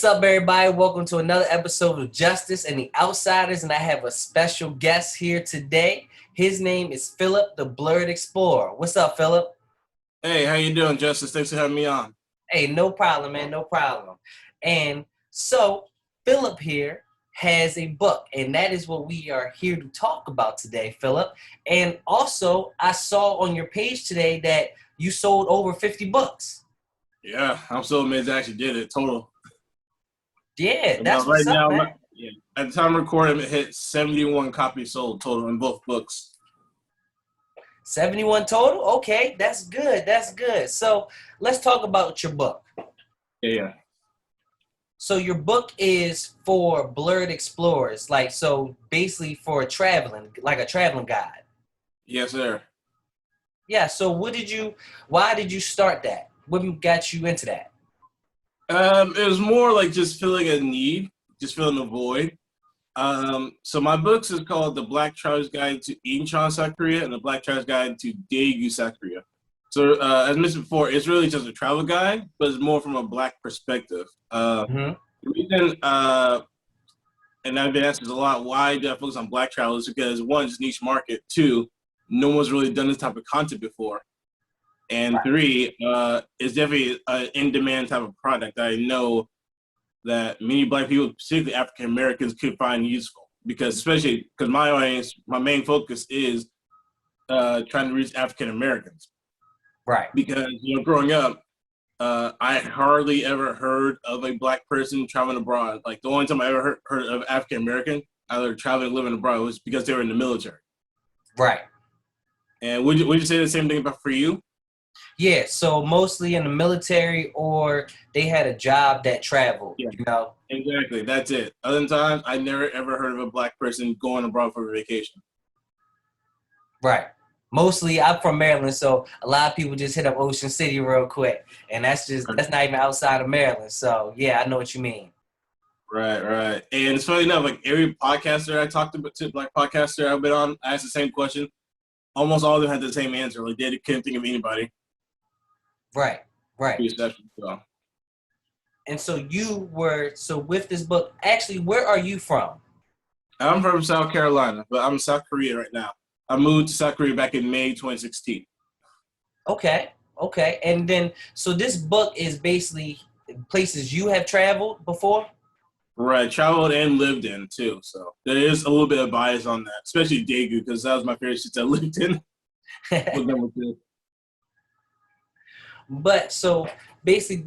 up, everybody? Welcome to another episode of Justice and the Outsiders, and I have a special guest here today. His name is Philip, the Blerd Explorer. What's up, Philip? Hey, how you doing, Justice? Thanks for having me on. Hey, no problem, man, no problem. And so, Philip here has a book, and that is what we are here to talk about today, Philip. And also, I saw on your page today that you sold over 50 books. Yeah, I'm so amazed I actually did it, total. Yeah, that's what's up, man. At the time of recording, it hit 71 copies sold total in both books. 71 total? Okay, that's good. That's good. So let's talk about your book. Yeah. So your book is for Blerd Explorers, so basically for traveling, like a traveling guide. Yes, sir. Yeah, so why did you start that? What got you into that? It was more like just feeling a need, just feeling a void. So my books is called The Black Traveler's Guide to Incheon, South Korea, and The Black Traveler's Guide to Daegu, South Korea. So as mentioned before, it's really just a travel guide, but it's more from a Black perspective. The reason, and I've been asked this a lot, why do I focus on Black travelers? Because one, it's niche market. Two, no one's really done this type of content before. And three, it's definitely an in-demand type of product that I know that many Black people, particularly African Americans, could find useful. Because my audience, my main focus is trying to reach African Americans. Right. Because growing up, I hardly ever heard of a Black person traveling abroad. Like the only time I ever heard of African American, either traveling or living abroad, was because they were in the military. Right. And would you say the same thing about for you? Yeah, so mostly in the military, or they had a job that traveled, Exactly, that's it. Other times, I never ever heard of a Black person going abroad for a vacation. Right. Mostly, I'm from Maryland, so a lot of people just hit up Ocean City real quick, and that's not even outside of Maryland. So yeah, I know what you mean. Right. And it's funny enough, like every podcaster I talked to, Black podcaster I've been on, I asked the same question. Almost all of them had the same answer. Like they couldn't think of anybody. Right. And so with this book, actually, where are you from? I'm from South Carolina, but I'm in South Korea right now. I moved to South Korea back in May 2016. Okay. And then, so this book is basically places you have traveled before? Right, traveled and lived in too. So there is a little bit of bias on that, especially Daegu, because that was my favorite city I lived in. Number two. But so basically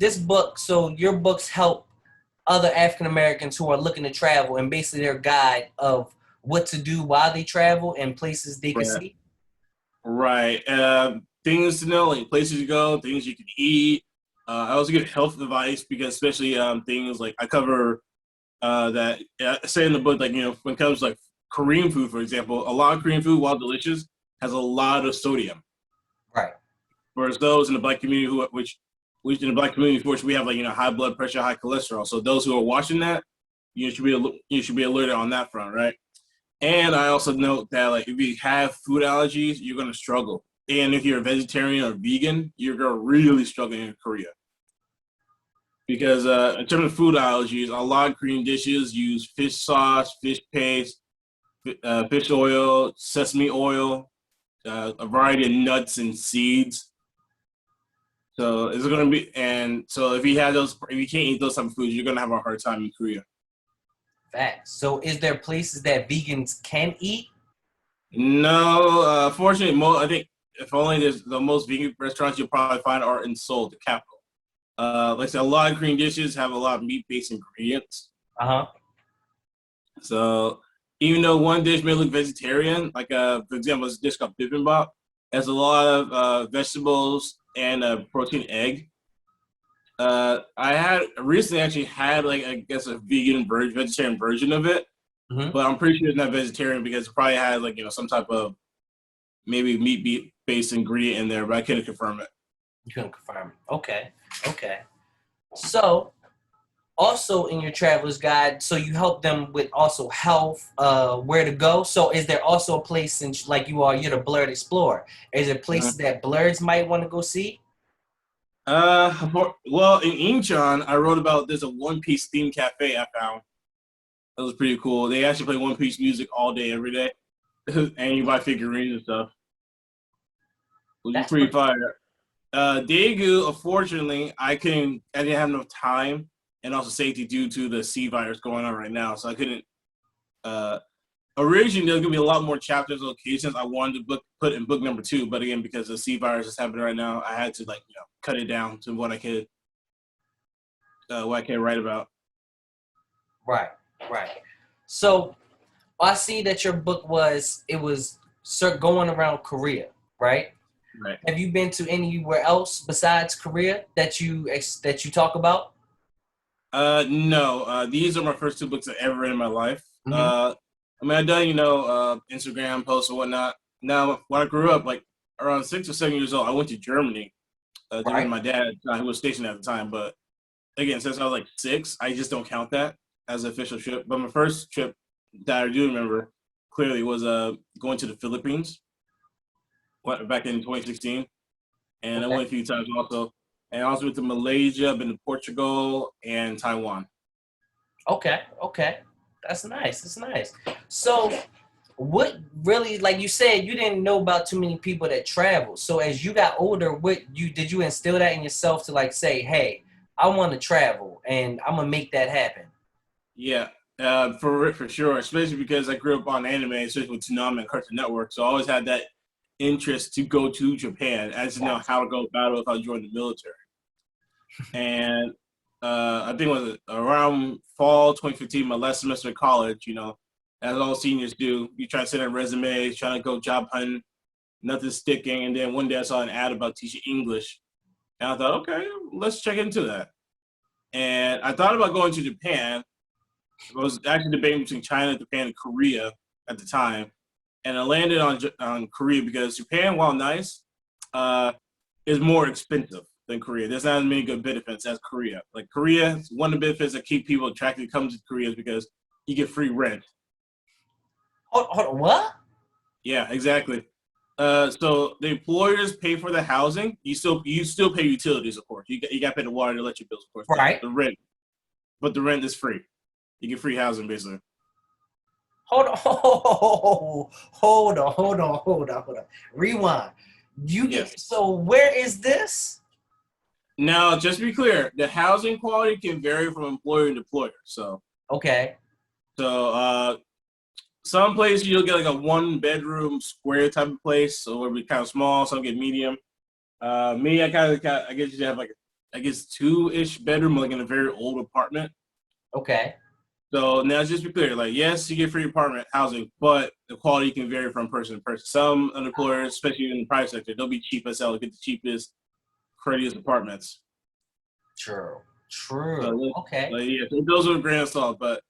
your books help other African Americans who are looking to travel, and basically their guide of what to do while they travel and places they can see. Right. Things to know, like places to go, things you can eat. I also give health advice because especially things like I cover that say in the book, like, when it comes to like Korean food, for example, a lot of Korean food, while delicious, has a lot of sodium. Right. Whereas those in the Black community which in the Black community, for which we have like high blood pressure, high cholesterol. So those who are watching that, you should be alerted on that front, right? And I also note that like if you have food allergies, you're gonna struggle. And if you're a vegetarian or vegan, you're gonna really struggle in Korea. Because in terms of food allergies, a lot of Korean dishes use fish sauce, fish paste, fish oil, sesame oil, a variety of nuts and seeds. So it's gonna be, and so if you can't eat those type of foods, you're gonna have a hard time in Korea. Facts. So is there places that vegans can eat? No, fortunately, I think if only there's the most vegan restaurants you'll probably find are in Seoul, the capital. Like I said, a lot of Korean dishes have a lot of meat-based ingredients. So even though one dish may look vegetarian, like for example, this dish called bibimbap, has a lot of vegetables and a protein egg. I had recently actually had like I guess a vegetarian version of it, but I'm pretty sure it's not vegetarian because it probably had like some type of maybe meat-based ingredient in there, but I couldn't confirm it. You couldn't confirm it. Okay. So also in your traveler's guide, so you help them with also health, where to go. So is there also a place, since like you're the Blerd Explorer, is there places that Blerds might want to go see? Well, in Incheon, I wrote about there's a One Piece themed cafe I found. That was pretty cool. They actually play One Piece music all day, every day, and you buy figurines and stuff, which is That's pretty pretty. fire. Daegu, unfortunately, I didn't have enough time and also safety due to the C virus going on right now, so I couldn't. Uh, Originally, there's gonna be a lot more chapters and locations I wanted to put in book number 2, but again, because the C virus is happening right now, I had to cut it down to what I can write about. Right, right. So I see that your book was going around Korea, right? Right. Have you been to anywhere else besides Korea that you talk about? No. These are my first 2 books I've ever read in my life. Hmm. I mean, I've done Instagram posts and whatnot. Now, when I grew up, like around 6 or 7 years old, I went to Germany to visit Right. my dad, who was stationed at the time. But again, since I was like 6, I just don't count that as an official trip. But my first trip that I do remember clearly was going to the Philippines back in 2016, and I Okay. went a few times also. And I also went to Malaysia, been to Portugal and Taiwan. Okay. Okay. That's nice. That's nice. So what really, like you said, you didn't know about too many people that travel. So as you got older, what you did you instill that in yourself to like say, hey, I want to travel and I'm gonna make that happen. Yeah, for sure. Especially because I grew up on anime, especially with Toonami and Cartoon Network. So I always had that interest to go to Japan. I just know Gotcha. how to go about it if I joined the military. And I think it was around fall 2015, my last semester of college. As all seniors do, you try to send in resumes, trying to go job hunting, nothing sticking. And then one day I saw an ad about teaching English, and I thought, okay, let's check into that. And I thought about going to Japan. I was actually debating between China, Japan, and Korea at the time, and I landed on Korea because Japan, while nice, uh, is more expensive than Korea. There's not as many good benefits as Korea. Like Korea, one of the benefits that keep people attracted to come to Korea is because you get free rent. Hold on, what? Yeah, exactly. So the employers pay for the housing. You still pay utilities, of course. You got to pay the water, the electric bills, of course. Right. The rent, but the rent is free. You get free housing basically. Hold on, hold on. Rewind. You get Yes. so where is this? Now, just to be clear, the housing quality can vary from employer to employer. Okay. So some places you'll get like a 1-bedroom square type of place, so it'll be kind of small. Some get medium. Me, I guess you have like I guess 2-ish bedroom, like in a very old apartment. Okay. So now, just to be clear, like yes, you get free apartment housing, but the quality can vary from person to person. Some employers, especially in the private sector, they'll be cheap as hell to get the cheapest, prettiest apartments. True. So, True. Okay. yeah, so those are a grain of salt. But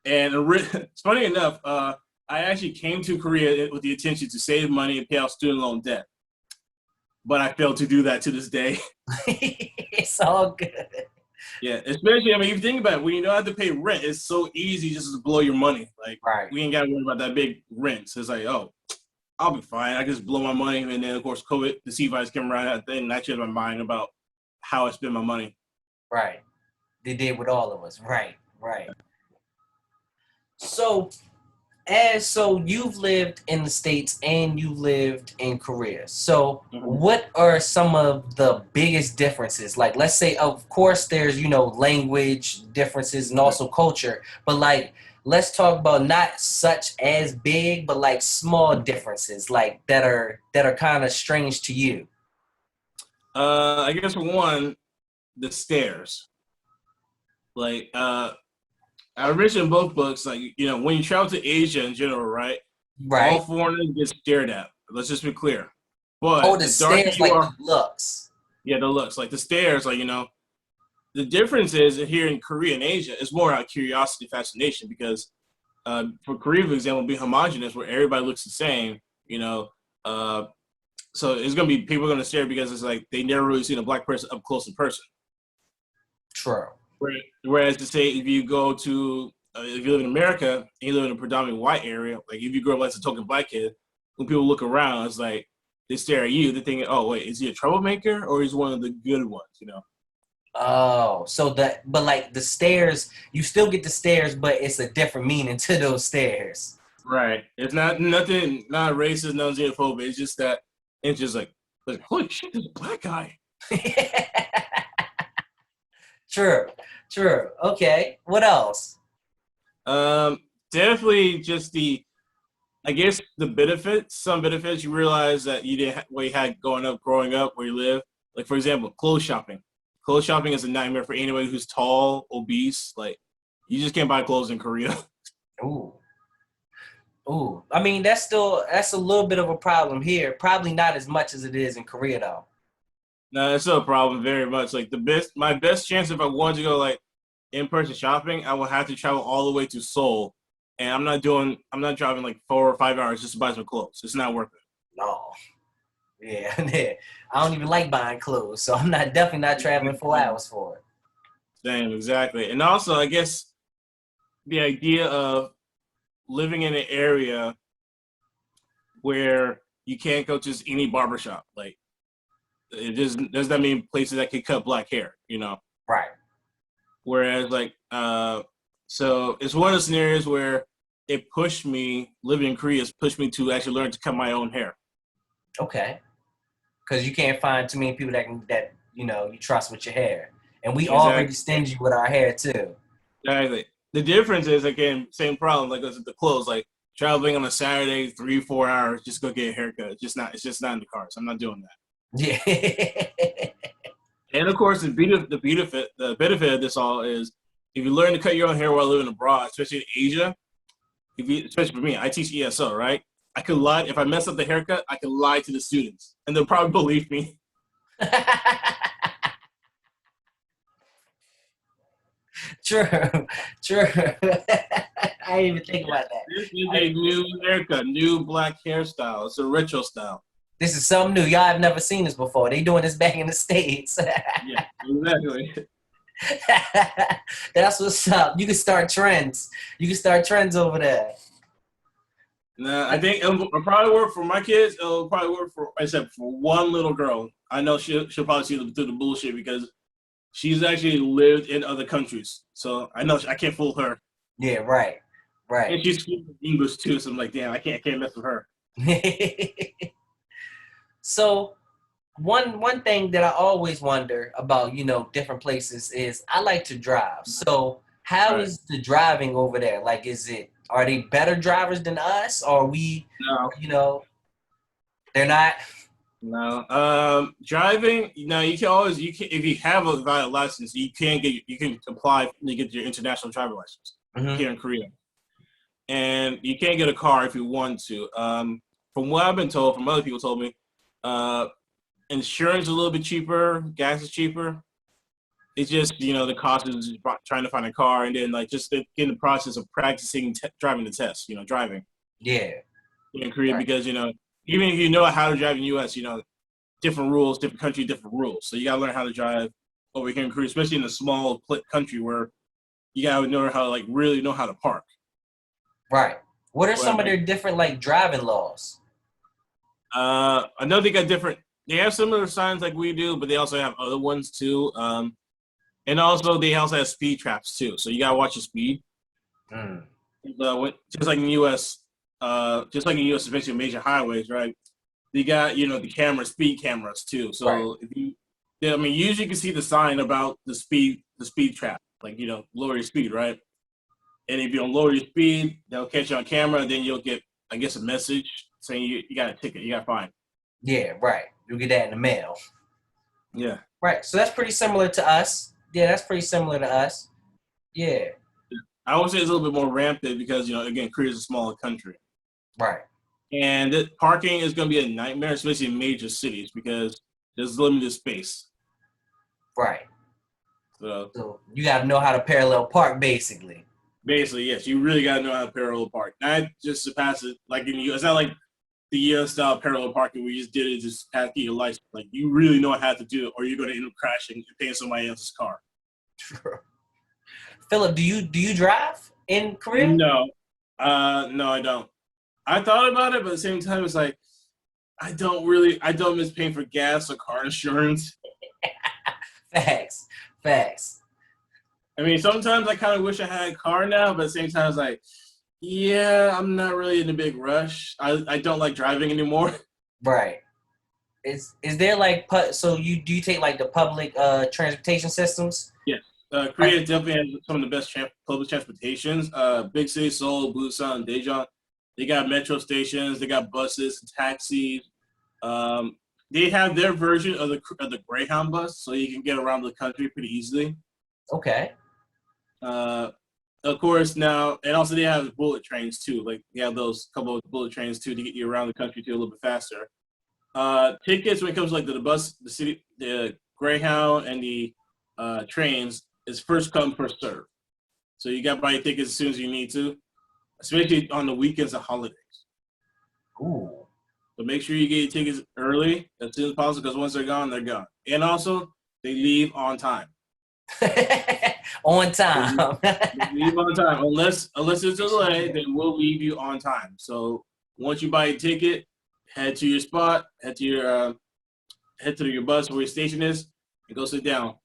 it's funny enough, I actually came to Korea with the intention to save money and pay off student loan debt, but I failed to do that to this day. It's all good. Yeah, especially, I mean, if you think about it, when you don't have to pay rent, it's so easy just to blow your money. Like, Right. we ain't got to worry about that big rent. So it's like, oh, I'll be fine. I can just blow my money. And then, of course, COVID, the C virus came around, and I changed my mind about how I spend my money. Right. They did with all of us. Right. Right. So so you've lived in the States and you lived in Korea. So Mhm. what are some of the biggest differences? Like let's say of course there's, language differences and Right. also culture, but like let's talk about not such as big, but like small differences like that are kind of strange to you. I guess for one, the stairs. Like, I mentioned in both books, like, when you travel to Asia in general, right? All Right? foreigners get stared at. Let's just be clear. Oh, But the the darker stairs you like the are, looks. yeah, the looks, like the stairs, like, the difference is here in Korea and Asia, it's more out of curiosity, fascination, because for Korea, for example, be homogenous, where everybody looks the same, uh, so it's going to be people are going to stare because it's like they never really seen a black person up close in person. True. Whereas to say if you live in America and you live in a predominantly white area, like if you grow up as a token black kid, when people look around, it's like they stare at you. They're thinking, oh wait, is he a troublemaker or is one of the good ones? You know. Oh, so but like the stairs, you still get the stairs, but it's a different meaning to those stairs. Right. It's not nothing, not racist, no xenophobic. It's just that it's just like holy shit, there's a black guy. True, true. Okay, what else? Definitely just I guess the benefits. Some benefits you realize that you didn't what you had growing up where you live. Like for example, clothes shopping. Clothes shopping is a nightmare for anybody who's tall, obese. Like you just can't buy clothes in Korea. Ooh, ooh. I mean, that's a little bit of a problem here. Probably not as much as it is in Korea, though. No, that's still a problem very much. Like my best chance if I wanted to go like in-person shopping, I would have to travel all the way to Seoul, and I'm not driving like 4 or 5 hours just to buy some clothes. It's not worth it. No. Yeah, yeah. I don't even like buying clothes, so I'm definitely not traveling 4 hours for it. Same, exactly. And also, I guess the idea of living in an area where you can't go to just any barbershop, like it does that mean places that can cut black hair, you know? Right. Whereas like so it's one of the scenarios where living in Korea has pushed me to actually learn to cut my own hair. Okay. Because you can't find too many people that you trust with your hair, and we Exactly. already stingy with our hair too. Exactly. The difference is again same problem like with the clothes, like traveling on a Saturday 3-4 hours just go get a haircut. It's just not in the cards. I'm not doing that. Yeah. And of course, the benefit of this all is if you learn to cut your own hair while living abroad, especially in Asia. Especially for me, I teach ESL, right? I could lie if I mess up the haircut. I could lie to the students, and they'll probably believe me. True, true. I didn't even think about that. This is a new haircut, new black hairstyle. It's a retro style. This is something new. Y'all have never seen this before. They doing this back in the States. Yeah, exactly. That's what's up. You can start trends. You can start trends over there. Nah, I think it'll probably work for my kids. It'll probably work except for one little girl. I know she'll probably see through the bullshit because she's actually lived in other countries. So I know I can't fool her. Yeah, right. Right. And she's speaking English too, so I'm like, damn, I can't mess with her. So one thing that I always wonder about, different places is I like to drive. So how is the driving over there? Like, are they better drivers than us? Or are we, they're not? No. Driving, you can if you have a valid license, you can apply to get your international driver license here in Korea. And you can't get a car if you want to. From what I've been told, from other people told me, insurance is a little bit cheaper, gas is cheaper. It's just, the cost is trying to find a car and then just get in the process of practicing driving the test, driving. Yeah. In Korea, because, even if you know how to drive in the U.S., different rules, different country, different rules. So you got to learn how to drive over here in Korea, especially in a small country where you got to know how to, really know how to park. Right. What are some of their different, driving laws? I know they have similar signs like we do, but they also have other ones too. And also they also have speed traps too. So you gotta watch your speed. Just like in the US, especially major highways, right? They got, the speed cameras too. So if usually you can see the sign about the speed trap, lower your speed, right? And if you don't lower your speed, they'll catch you on camera, then you'll get, I guess, a message saying you got a ticket, you got fined. Yeah, right. You'll get that in the mail. Yeah. Right. So that's pretty similar to us. Yeah, that's pretty similar to us. Yeah. I would say it's a little bit more rampant because, again, Korea is a smaller country. Right. And parking is going to be a nightmare, especially in major cities, because there's limited space. Right. So you got to know how to parallel park, basically. Basically, yes. You really got to know how to parallel park. Not just to pass it like in the U.S. It's not like the U.S. style parallel parking where you just did it just have to get your license. Like, you really know how to do it, or you're going to end up crashing and paying somebody else's car. True. Philip, do you drive in Korea? No. No, I don't. I thought about it, but at the same time, it's like, I don't miss paying for gas or car insurance. Facts, facts. I mean, sometimes I kind of wish I had a car now, but at the same time, it's like, yeah, I'm not really in a big rush. I don't like driving anymore. Right. Is there like so you take like the public transportation systems? Yes. Like, Korea definitely has some of the best public transportations. Big city, Seoul, Busan, Daejeon. They got metro stations. They got buses, taxis. Um, they have their version of the Greyhound bus, so you can get around the country pretty easily. okay. Uh, of course, now, and also they have bullet trains too. Like they have those couple of bullet trains too to get you around the country too a little bit faster. Tickets when it comes to like the bus, the city, the Greyhound, and the trains is first come first serve. So you got to buy your tickets as soon as you need to, especially on the weekends and holidays. Ooh. So make sure you get your tickets early as soon as possible because once they're gone, they're gone. And also they leave on time. On time. They leave on time unless it's a delay. They will leave you on time. So once you buy a ticket, head to your spot, head to your bus where your station is, and go sit down.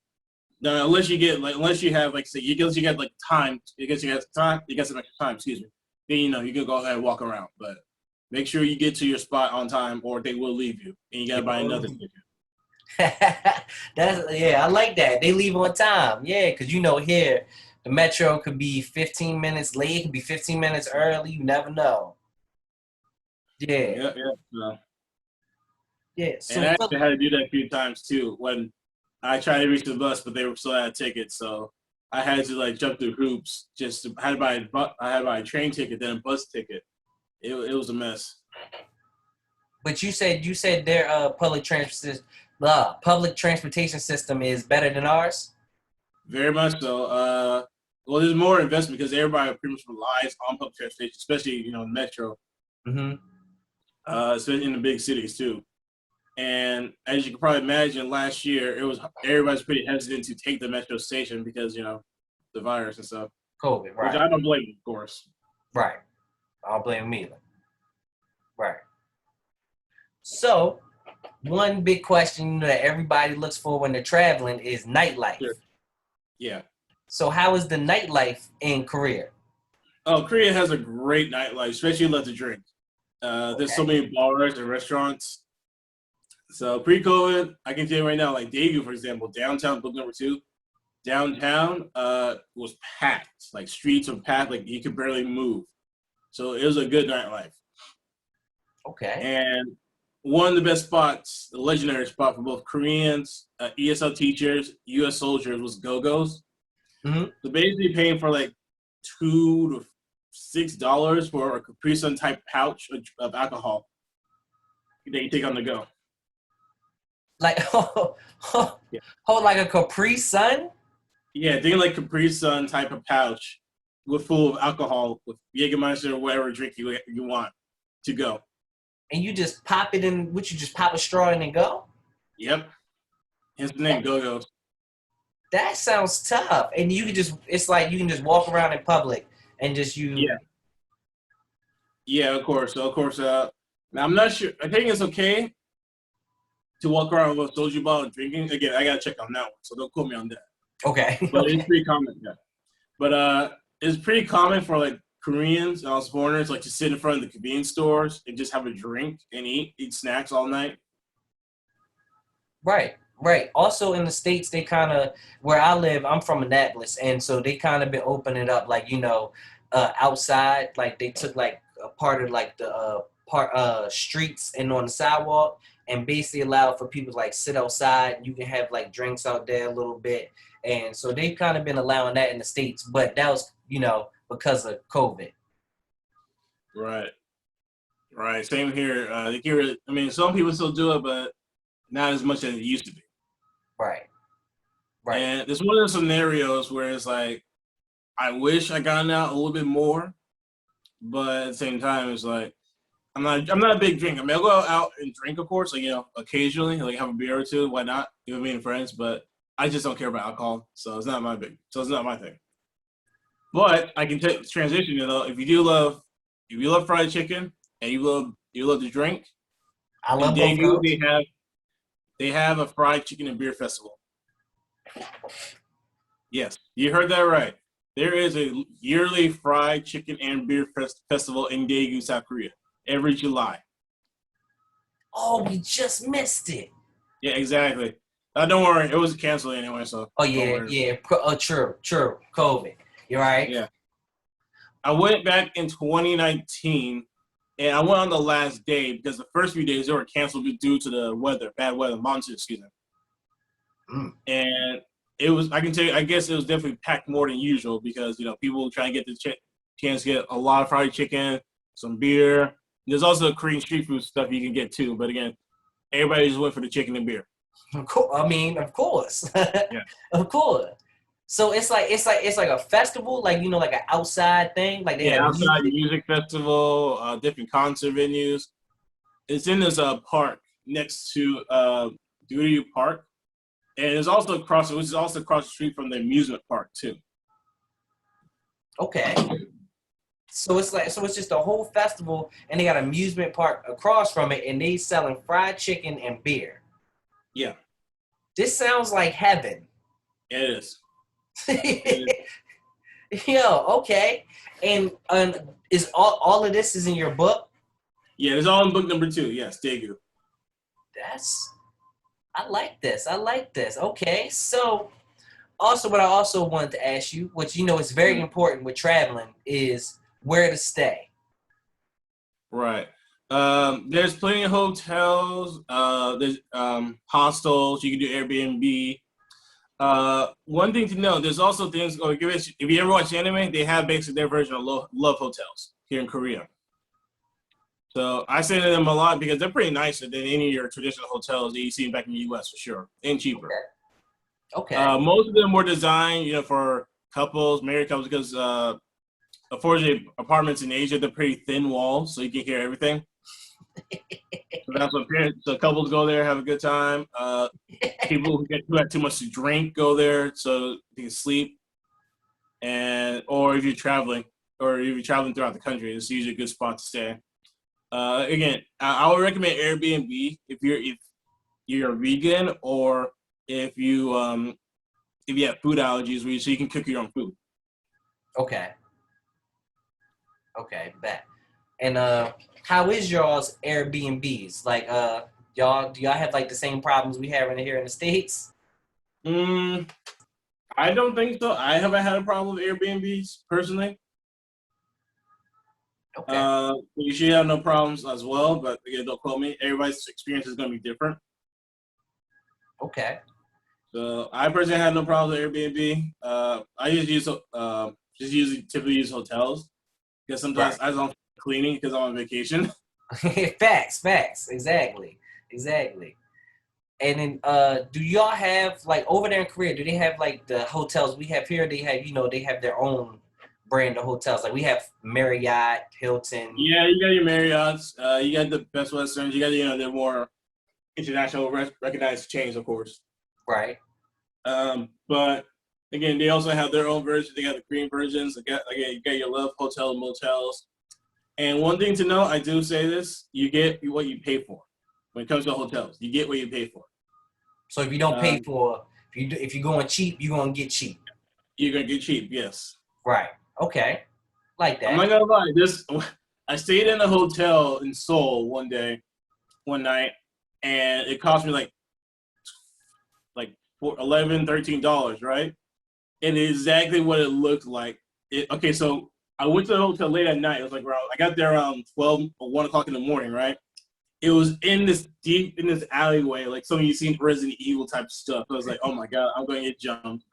Now, unless you have like say you get like time, you get some extra time. Excuse me. Then you can go ahead and walk around, but make sure you get to your spot on time, or they will leave you, and you gotta buy another ticket. I like that. They leave on time. Yeah, because here the metro could be 15 minutes late, could be 15 minutes early. You never know. Yeah. Yeah. Yeah. So And I actually had to do that a few times too when I tried to reach the bus, but they were still out of tickets, so I had to like jump through hoops. I had to buy a train ticket, then a bus ticket. It was a mess. but you said their public transportation system is better than ours. Very much so. Well, there's more investment because everybody pretty much relies on public transportation, especially metro, Mm-hmm. especially in the big cities too. And as you can probably imagine, last year everybody's pretty hesitant to take the metro station because the virus and stuff. COVID, right? Which I don't blame, of course. Right. I don't blame them either. Right. So, one big question that everybody looks for when they're traveling is nightlife. Sure. Yeah. So, how is the nightlife in Korea? Oh, Korea has a great nightlife, especially if you love to drink. There's so many bars and restaurants. So pre-COVID, I can tell you right now, like Daegu, for example, downtown, book number 2, downtown was packed. Like streets were packed, like you could barely move. So it was a good nightlife. Okay. And one of the best spots, the legendary spot for both Koreans, ESL teachers, U.S. soldiers was Go-Go's. Mm-hmm. So basically paying for like $2 to $6 for a Capri Sun type pouch of alcohol that you take on the go. Like, like a Capri Sun? Yeah, think like Capri Sun type of pouch full of alcohol with Jägermeister or whatever drink you want to go. And you just pop it in, you just pop a straw in and go? Yep. Hence the name, Go-Go. That sounds tough. And it's like you can just walk around in public and just Yeah. Yeah, of course. So, of course, now I'm not sure. I think it's okay to walk around with a soju bottle and drinking. Again, I got to check on that one, so don't quote me on that. Okay. But it's pretty common, yeah. But it's pretty common for, like, Koreans and also foreigners, like, to sit in front of the convenience stores and just have a drink and eat snacks all night. Right. Also in the States, they kind of, where I live, I'm from Annapolis, and so they kind of been opening up, like, outside, like they took like a part of like the streets and on the sidewalk and basically allowed for people to like sit outside. You can have like drinks out there a little bit. And so they've kind of been allowing that in the States, but that was, because of COVID. Right. Same here. Some people still do it, but not as much as it used to be. Right. And it's one of those scenarios where it's like, I wish I got out a little bit more, but at the same time, it's like, I'm not a big drinker. I mean, I'll go out and drink, of course, like, occasionally, like have a beer or two, why not? Me and friends, but I just don't care about alcohol, so it's not my thing. But I can transition, if you love fried chicken and you love to drink, I In love both of Daegu, those. they have a fried chicken and beer festival. Yes, you heard that right. There is a yearly fried chicken and beer festival in Daegu, South Korea, every July. Oh, we just missed it. Yeah, exactly. Don't worry, it was canceled anyway, so Oh don't yeah, worry. yeah. True. COVID. You're right. Yeah, I went back in 2019, and I went on the last day because the first few days they were canceled due to the weather, bad weather, monsoon, excuse me. And it was, I can tell you, I guess it was definitely packed more than usual because, people trying to get the chance to get a lot of fried chicken, some beer. There's also Korean street food stuff you can get too. But again, everybody just went for the chicken and beer. I mean, of course. Yeah. Of course. So it's like a festival, like like an outside thing, like they Yeah, have outside music. music festival, different concert venues. It's in this park next to Daegu Park. And it's also which is also across the street from the amusement park too. Okay. So it's just a whole festival, and they got an amusement park across from it, and they selling fried chicken and beer. Yeah. This sounds like heaven. It is. Yo, okay. And is all of this is in your book? Yeah, it's all in book number 2. Yes, Daegu. I like this. Okay. So also what I also wanted to ask you, which is very important with traveling, is where to stay. Right. There's plenty of hotels. There's hostels. You can do Airbnb. One thing to know, there's also things. If you ever watch anime, they have basically their version of love hotels here in Korea. So I stay in them a lot because they're pretty nicer than any of your traditional hotels that you see back in the U.S. for sure, and cheaper. Okay. Most of them were designed, for couples, married couples, because unfortunately, apartments in Asia, they're pretty thin walls, so you can hear everything. So that's what so couples go there, have a good time. People who have too much to drink go there so they can sleep. Or if you're traveling throughout the country, it's usually a good spot to stay. Again, I would recommend Airbnb if you're a vegan or if you have food allergies, so you can cook your own food. Okay, bet. And how is y'all's Airbnbs? Like, do y'all have like the same problems we have here in the States? I don't think so. I haven't had a problem with Airbnbs personally. Okay. You should have no problems as well, but again, don't quote me. Everybody's experience is going to be different. Okay. So I personally had no problem with Airbnb. I usually typically use hotels because sometimes I don't cleaning because I'm on vacation. Facts. Exactly. And then, do y'all have like over there in Korea? Do they have like the hotels we have here? They have their own brand of hotels. Like we have Marriott, Hilton. Yeah, you got your Marriotts. You got the Best Westerns. You got the more international recognized chains, of course. Right. But again, they also have their own version. They got the Korean versions. You got your love hotels, motels. And one thing to know, I do say this: you get what you pay for. When it comes to hotels, you get what you pay for. So if you don't pay for, if you're going cheap, you're gonna get cheap. You're gonna get cheap, yes. Right. Okay. Like that. I'm not gonna lie. I stayed in a hotel in Seoul one night, and it cost me like $11, $13, right? And exactly what it looked like. Okay, so I went to the hotel late at night. It was like I got there around 12 or 1 o'clock in the morning, right? It was in this alleyway, like some of you seen Resident Evil type stuff. I was like, oh my god, I'm going to get jumped.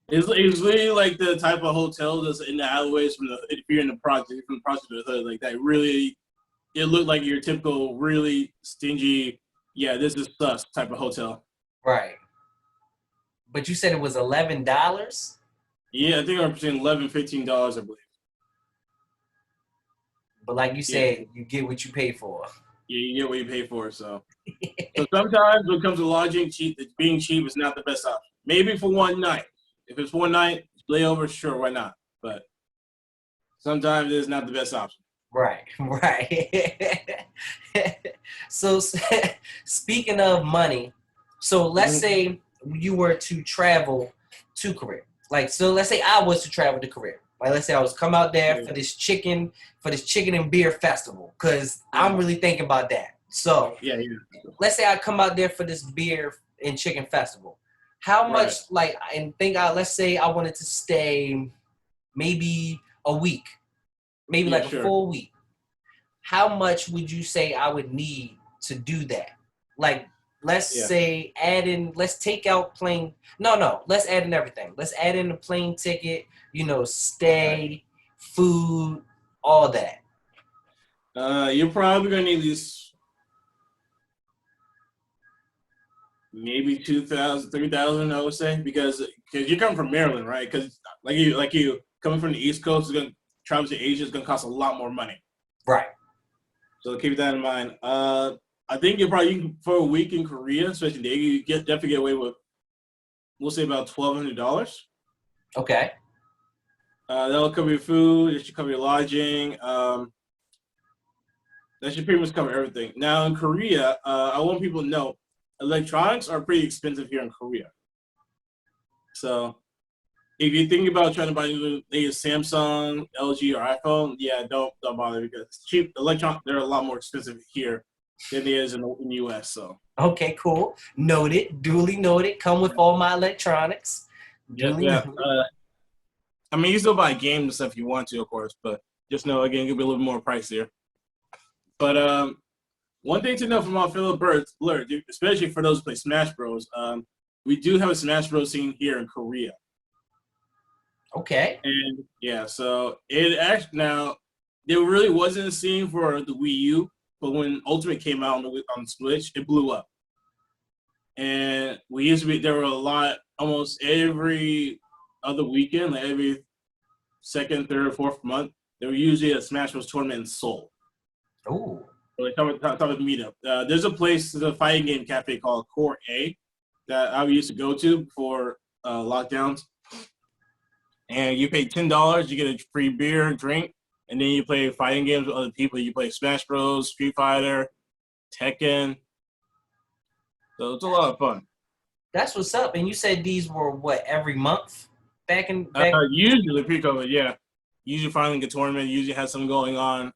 It's really like the type of hotel that's in the alleyways if you're in the project, from the project to the hood, like that. Really, it looked like your typical really stingy, yeah, this is sus type of hotel. Right. But you said it was $11? Yeah, I think I'm between $11, $15, I believe. But like you said, you get what you pay for. Yeah, you get what you pay for. So sometimes when it comes to lodging, being cheap is not the best option. Maybe for one night. If it's one night, layover, sure, why not? But sometimes it's not the best option. Right, right. So speaking of money, so let's Mhm. say you were to travel to Korea. Like, so let's say I was to travel to Korea. Like, let's say I was come out there Yeah, for this chicken and beer festival, because I'm yeah, really thinking about that. So yeah, yeah. let's say I come out there for this beer and chicken festival. How much, Right. like, and think I let's say I wanted to stay maybe a week, maybe Yeah, like a sure. full week. How much would you say I would need to do that? Like, let's Yeah. say let's take out plane. No, let's add in everything. Let's add in the plane ticket, Right. stay, food, all that. You're probably gonna need these maybe 2,000, 3,000, I would say, because you come from Maryland, right? Because like you coming from the East Coast is gonna travel to Asia is gonna cost a lot more money. Right. So keep that in mind. I think for a week in Korea, especially Daegu, you definitely get away with, we'll say, about $1,200. Okay. That'll cover your food. It should cover your lodging. That should pretty much cover everything. Now in Korea, I want people to know electronics are pretty expensive here in Korea. So if you're thinking about trying to buy the latest Samsung, LG, or iPhone, yeah, don't bother, because cheap electronics, they're a lot more expensive here than it is in the US. So Okay, cool. Noted. Duly noted. Come with all my electronics. yeah, Duly yeah. noted. I mean, you still buy games and stuff if you want to, of course, but just know again, it'll be a little more pricier. But one thing to know from our fellow Blerd, especially for those who play Smash Bros, we do have a Smash Bros scene here in Korea. Okay. And yeah, so it actually now there really wasn't a scene for the Wii U, but when Ultimate came out on Switch, it blew up. And we used to be there were a lot almost every other weekend, like every second, third, fourth month. There were usually a Smash Bros tournament in Seoul. Ooh. So like top of meetup. There's a fighting game cafe called Core A that I used to go to before lockdowns. And you pay $10, you get a free beer and drink, and then you play fighting games with other people. You play Smash Bros, Street Fighter, Tekken. So it's a lot of fun. That's what's up. And you said these were what, every month? Back. Usually pre-COVID, yeah. Usually finally get tournament. Usually has something going on.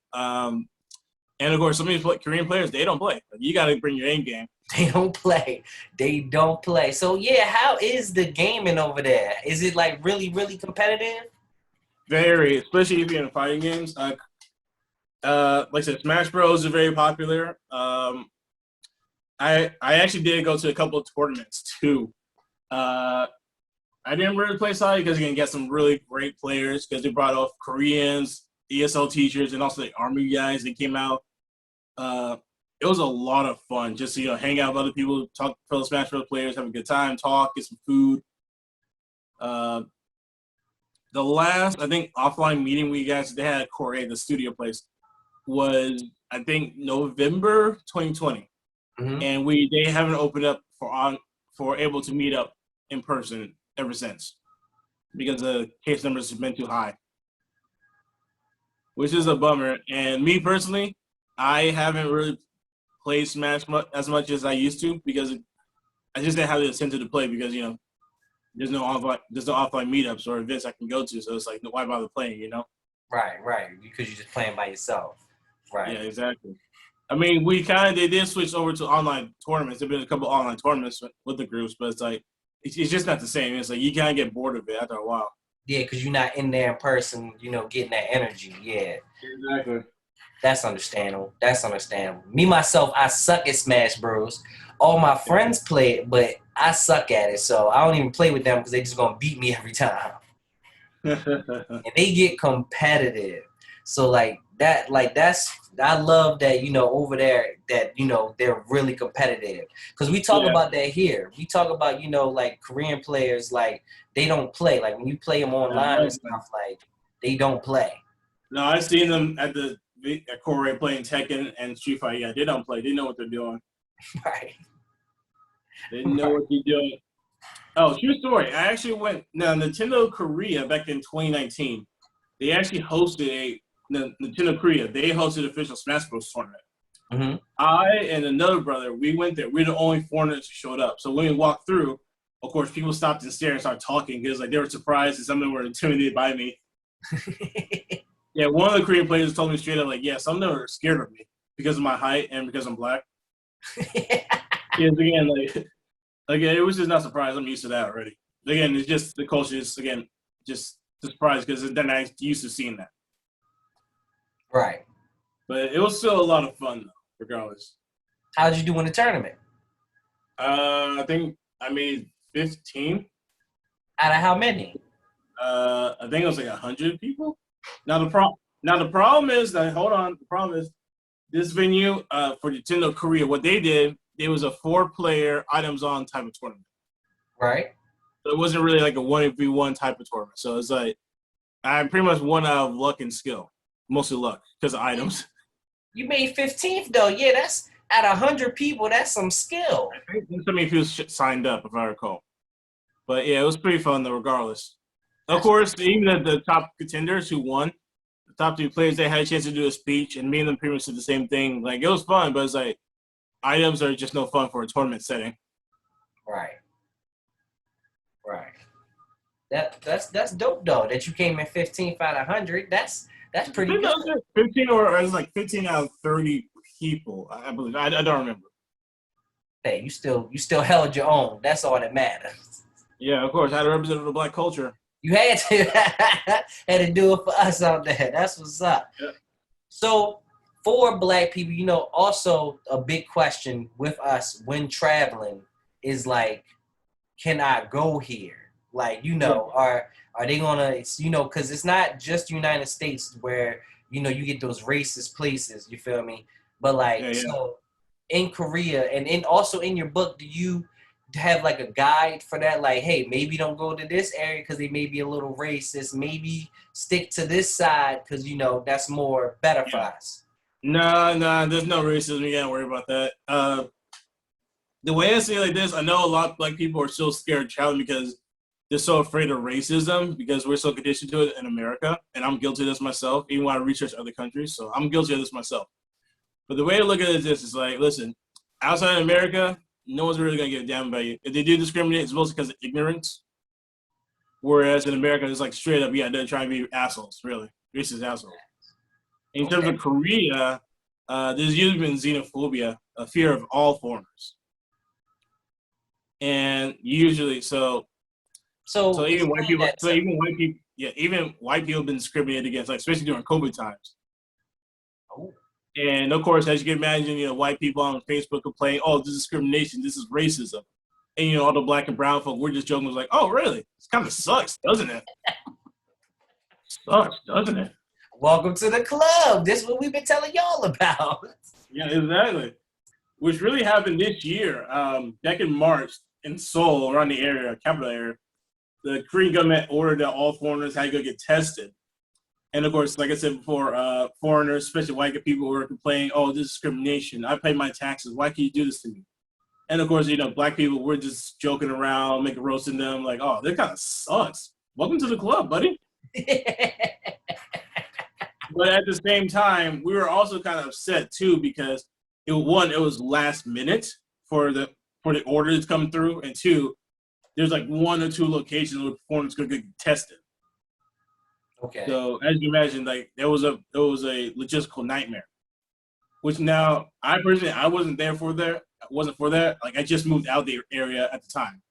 And of course, some of these Korean players, they don't play. You got to bring your A game. They don't play. They don't play. So yeah, how is the gaming over there? Is it like really, really competitive? Very, especially if you're in fighting games. Like I said, Smash Bros is very popular. I actually did go to a couple of tournaments too. I didn't really play Saudi because you can get some really great players because they brought off Koreans, ESL teachers, and also the Army guys that came out. It was a lot of fun just to hang out with other people, talk to fellow Smash Bros players, have a good time, talk, get some food. The last, I think, offline meeting we guys they had at Core A, the studio place, was I think November 2020, Mm-hmm. and they haven't opened up for able to meet up in person ever since because the case numbers have been too high, which is a bummer. And me personally, I haven't really played Smash as much as I used to because I just didn't have the incentive to play because there's no offline meetups or events I can go to, so it's like why bother playing, Right. Because you're just playing by yourself. Right. Yeah, exactly. I mean, they did switch over to online tournaments. There've been a couple online tournaments with the groups, but it's like it's just not the same. It's like you kind of get bored of it after a while. Yeah, because you're not in there in person, getting that energy. Yeah. Exactly. That's understandable. That's understandable. Me, myself, I suck at Smash Bros. All my friends play it, but I suck at it. So I don't even play with them because they're just going to beat me every time. And they get competitive. So I love that, over there that, they're really competitive. Because we talk Yeah. about that here. We talk about, like Korean players, like they don't play. Like when you play them online and stuff, like they don't play. No, I've seen them at Core playing Tekken and Street Fighter. Yeah, they don't play. They know what they're doing. Right. They know what they're doing. Oh, true story. I actually went now Nintendo Korea back in 2019. They actually hosted a Nintendo Korea, they hosted an official Smash Bros. Tournament. Mm-hmm. I and another brother, we went there. We're the only foreigners who showed up. So when we walked through, of course, people stopped and stared and started talking because like they were surprised and some of them were intimidated by me. Yeah, one of the Korean players told me straight up, like, yeah, some of them are scared of me because of my height and because I'm black. Because again, it was just not surprised. I'm used to that already. Again, it's just the culture is just surprised because then I used to seeing that. Right. But it was still a lot of fun, though, regardless. How'd you do in the tournament? I think I made 15. Out of how many? I think it was like 100 people. Now the problem is that the problem is this venue for Nintendo Korea. What they did, it was a 4-player items on type of tournament. Right. So it wasn't really like a 1v1 type of tournament. So it's like I pretty much won out of luck and skill, mostly luck because of items. You made 15th though. Yeah, that's out of 100 people. That's some skill. I think so many people signed up, if I recall. But yeah, it was pretty fun though, regardless. Of course, even the top contenders who won, the top 2 players, they had a chance to do a speech, and me and them pretty much did the same thing. Like it was fun, but it's like items are just no fun for a tournament setting. Right. Right. That's dope though. That you came in 15th out of 100. That's pretty good. 15 or it was like 15 out of 30 people, I believe. I don't remember. Hey, you still held your own. That's all that matters. Yeah, of course. I had to represent the black culture. You had to had to do it for us out there. That's what's up. Yeah. So for black people, also a big question with us when traveling is like, can I go here? Like, are they gonna, because it's not just United States where, you get those racist places, you feel me? But like, So in Korea and also in your book, do you have like a guide for that? Like, hey, maybe don't go to this area because they may be a little racist. Maybe stick to this side because, that's more better for us. No, there's no racism. You can't worry about that. The way I say it like this, I know a lot of black people are so scared of traveling because they're so afraid of racism because we're so conditioned to it in America. And I'm guilty of this myself, even when I research other countries. So I'm guilty of this myself. But the way to look at it is this, is like, listen, outside of America, no one's really going to give a damn about you. If they do discriminate, it's mostly because of ignorance. Whereas in America, it's like straight up, they're trying to be assholes, really. Racist assholes. In terms of Korea, there's usually been xenophobia, a fear of all foreigners. And usually, so even white people, even white people have been discriminated against, like especially during COVID times. Oh. And of course, as you can imagine, white people on Facebook complain, "Oh, this is discrimination, this is racism," and all the black and brown folk, we're just joking, was like, "Oh, really? It kind of sucks, doesn't it? Sucks, doesn't it?" Welcome to the club. This is what we've been telling y'all about. Yeah, exactly. Which really happened this year, back in March in Seoul, around the area, capital area. The Korean government ordered that all foreigners had to go get tested. And of course, like I said before, foreigners, especially white people, were complaining, "Oh, this is discrimination. I pay my taxes. Why can you do this to me?" And of course, black people were just joking around, making roasting them, like, "Oh, that kind of sucks. Welcome to the club, buddy." But at the same time, we were also kind of upset too because it was last minute for the order to come through, and 2, there's like 1 or 2 locations where foreigners could get tested. Okay. So as you imagine, like it was a logistical nightmare. Which now I wasn't for that. Like I just moved out the area at the time,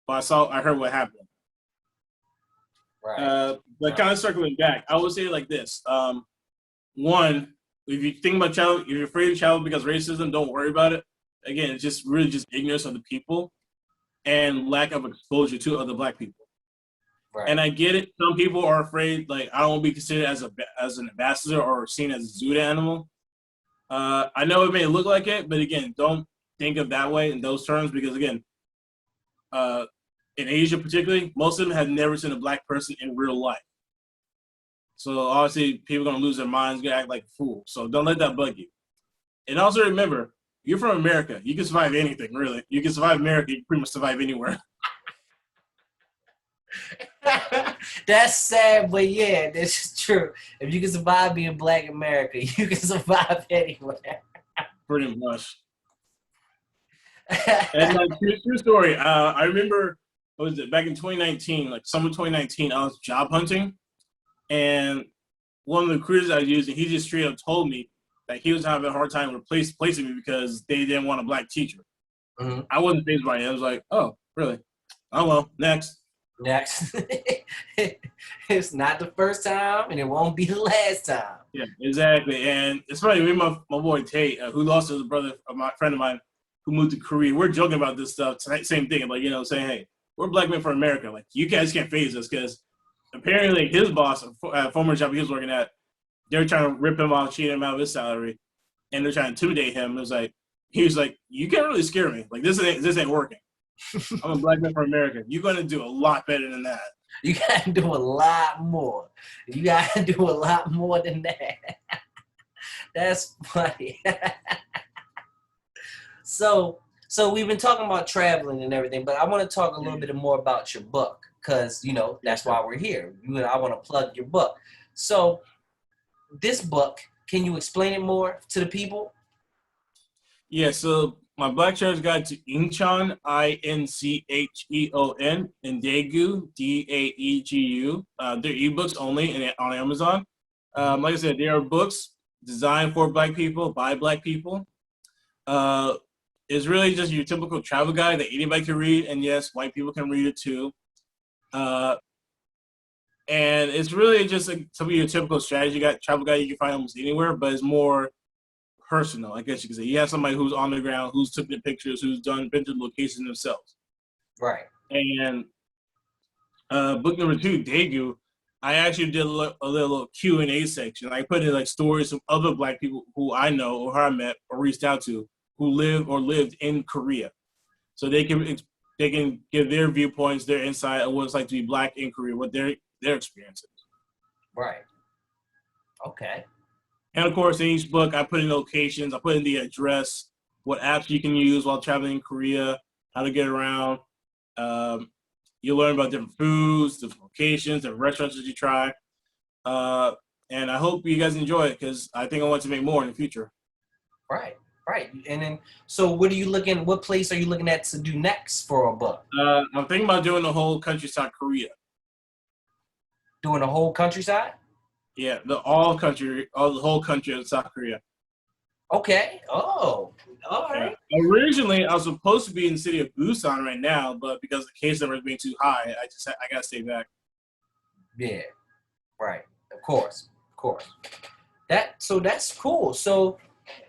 but I heard what happened. Right. But kind of circling back, I would say it like this. One, if you think about travel, if you're afraid of travel because of racism, don't worry about it. Again, it's just really just ignorance of the people and lack of exposure to other black people. Right. And I get it. Some people are afraid, like, I don't want to be considered as an ambassador or seen as a zoo animal. I know it may look like it, but again, don't think of that way in those terms because, again, in Asia particularly, most of them have never seen a black person in real life. So obviously, people are going to lose their minds, going to act like a fool. So don't let that bug you. And also remember, you're from America. You can survive anything, really. You can survive America. You can pretty much survive anywhere. That's sad, but yeah, this is true. If you can survive being Black in America, you can survive anywhere. Pretty much. And like true story, I remember what was it back in 2019, like summer 2019, I was job hunting, and one of the recruiters I was using, he just straight up told me that he was having a hard time placing me because they didn't want a Black teacher. Mhm. I wasn't phased by it. I was like, oh, really? Oh well, next. Next, it's not the first time, and it won't be the last time. Yeah, exactly. And it's funny, me and my boy Tate, who lost his brother, my friend of mine, who moved to Korea. We're joking about this stuff tonight. Same thing, like saying, hey, we're Black men for America. Like you guys can't phase us because apparently his boss, former job he was working at, they're trying to rip him off, cheat him out of his salary, and they're trying to intimidate him. It was like he was like, you can't really scare me. Like this ain't working. I'm a Black man for America. You're gonna do a lot better than that. You gotta do a lot more. You gotta do a lot more than that. That's funny. So we've been talking about traveling and everything, but I want to talk a little bit more about your book because that's why we're here. I want to plug your book. So this book, can you explain it more to the people? Yeah, so my Black Traveler's Guide to Incheon, Incheon, and Daegu, Daegu. They're ebooks only and on Amazon. Like I said, they are books designed for Black people, by Black people. It's really just your typical travel guide that anybody can read, and yes, white people can read it too. And it's really just some of your typical strategy guide, travel guide you can find almost anywhere, but it's more personal, I guess you could say. You have somebody who's on the ground, who's took the pictures, who's been to the location themselves. Right. And book number 2, Daegu, I actually did a little Q&A section. I put in like stories of other Black people who I know or who I met or reached out to who live or lived in Korea. So they can give their viewpoints, their insight on what it's like to be Black in Korea, what their experience is. Right. Okay. And of course, in each book, I put in locations, I put in the address, what apps you can use while traveling in Korea, how to get around. You learn about different foods, different locations, different restaurants that you try. And I hope you guys enjoy it because I think I want to make more in the future. Right. Right. And then, so what place are you looking at to do next for a book? I'm thinking about doing the whole countryside Korea. Doing the whole countryside? Yeah, the whole country of South Korea. Okay. Oh, all right. Yeah. Originally, I was supposed to be in the city of Busan right now, but because the case number is being too high, I gotta stay back. Yeah. Right. Of course. That's cool. So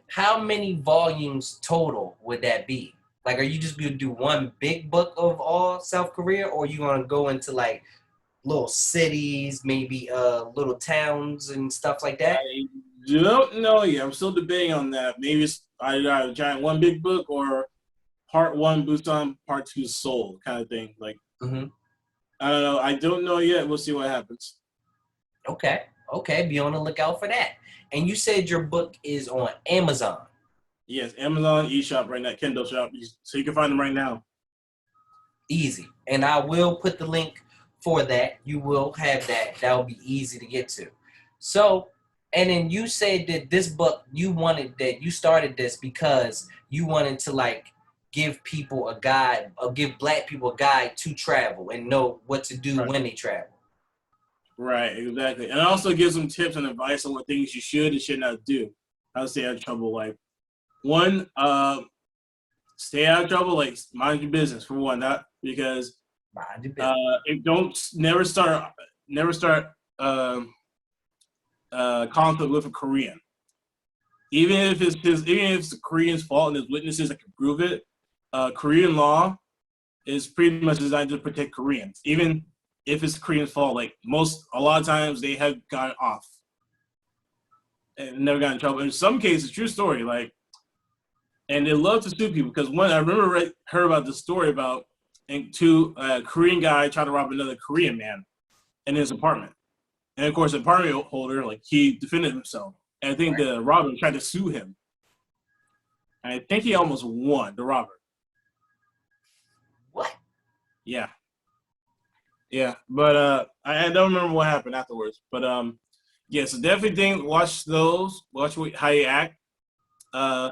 how many volumes total would that be? Like, are you just gonna do one big book of all South Korea, or are you gonna go into like little cities, maybe little towns and stuff like that? I don't know yet. I'm still debating on that. Maybe it's either giant one big book or part 1 Busan, part 2 Seoul kind of thing. Like, I don't know. I don't know yet. We'll see what happens. Okay. Be on the lookout for that. And you said your book is on Amazon. Yes, Amazon eShop right now, Kindle shop, so you can find them right now. Easy. And I will put the link for that. You will have that. That will be easy to get to. So, and then you said that this book, you started this because you wanted to like give people a guide, or give Black people a guide to travel and know what to do when they travel. Right, exactly. And also give some tips and advice on what things you should and should not do. How to stay out of trouble. Like, one, stay out of trouble, like mind your business for one, not because never start conflict with a Korean. Even if it's the Korean's fault and there's witnesses that can prove it, Korean law is pretty much designed to protect Koreans. Even if it's the Korean's fault, like a lot of times they have gotten off and never got in trouble. In some cases, true story, like, and they love to sue people because I remember heard about the story about a Korean guy tried to rob another Korean man in his apartment. And of course, the apartment holder, like, he defended himself. And I think the robber tried to sue him. And I think he almost won, the robber. What? Yeah. Yeah, but I don't remember what happened afterwards. But yeah, so definitely watch those. Watch how you act. Uh,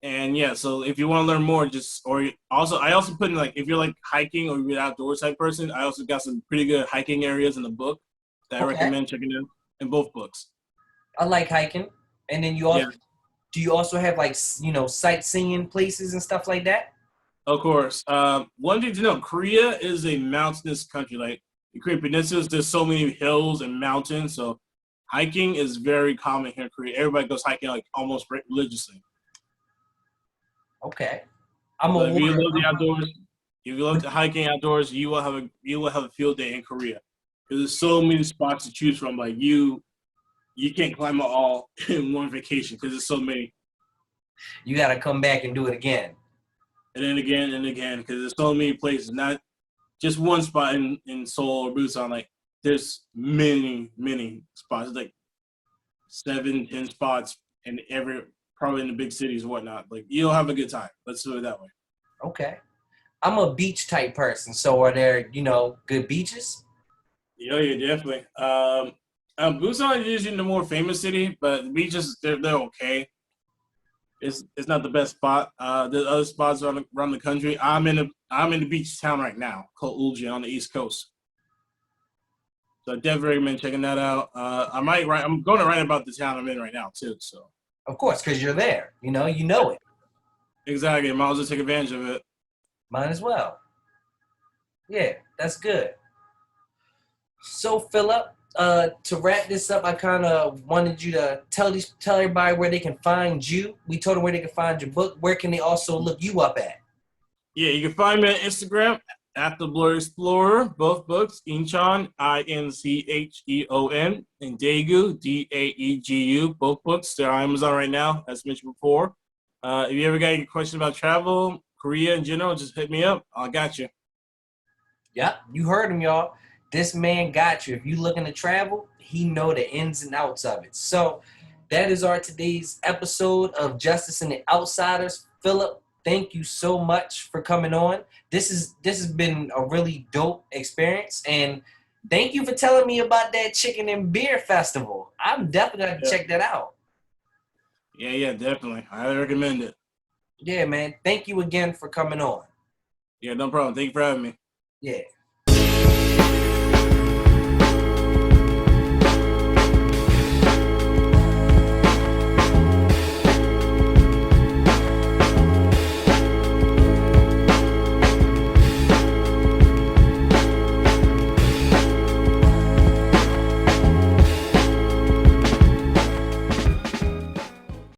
and yeah, so if you want to learn more, I also put in like if you're like hiking or you're an outdoors type person, I also got some pretty good hiking areas in the book that I Okay. recommend checking out in both books. I like hiking. And then Yeah, do you also have like, sightseeing places and stuff like that? of course. One thing to know: Korea is a mountainous country. Like the Korean Peninsula, there's so many hills and mountains, so hiking is very common here in Korea. Everybody goes hiking like almost religiously. Okay. I'm So a if you water. love the outdoors, if you love the hiking outdoors, you will have a field day in Korea because there's so many spots to choose from. Like you can't climb it all in one vacation because there's so many. You got to come back and do it again. And then again and again because there's so many places. Not just one spot in Seoul or Busan. Like there's many spots. It's like 7, 10 spots in probably in the big cities and whatnot. Like you'll have a good time. Let's do it that way. Okay. I'm a beach type person. So are there, good beaches? Yeah, definitely. Busan is usually the more famous city, but the beaches they're okay. It's not the best spot. There's other spots around the country. I'm in the beach town right now called Incheon on the East Coast. So I definitely recommend checking that out. I'm going to write about the town I'm in right now too. So Of course, because you're there. You know it. exactly, I might as well take advantage of it. Might as well. Yeah, that's good. So, Philip, to wrap this up, I kind of wanted you to tell everybody where they can find you. We told them where they can find your book. Where can they also look you up at? Yeah, you can find me on Instagram at the Blerd Explorer. Both books, Incheon, Incheon, and Daegu, Daegu. Both books, they're on Amazon right now, as mentioned before. If you ever got any questions about travel, Korea in general, just hit me up. I got you. Yep, you heard him, y'all. This man got you. If you looking to travel, he know the ins and outs of it. So that is our today's episode of Justice and the Outsiders. Philip, thank you so much for coming on. This has been a really dope experience, and thank you for telling me about that chicken and beer festival. I'm definitely gonna Yeah, check that out. yeah, definitely. I highly recommend it. Yeah, man. Thank you again for coming on. Yeah, no problem. Thank you for having me. Yeah.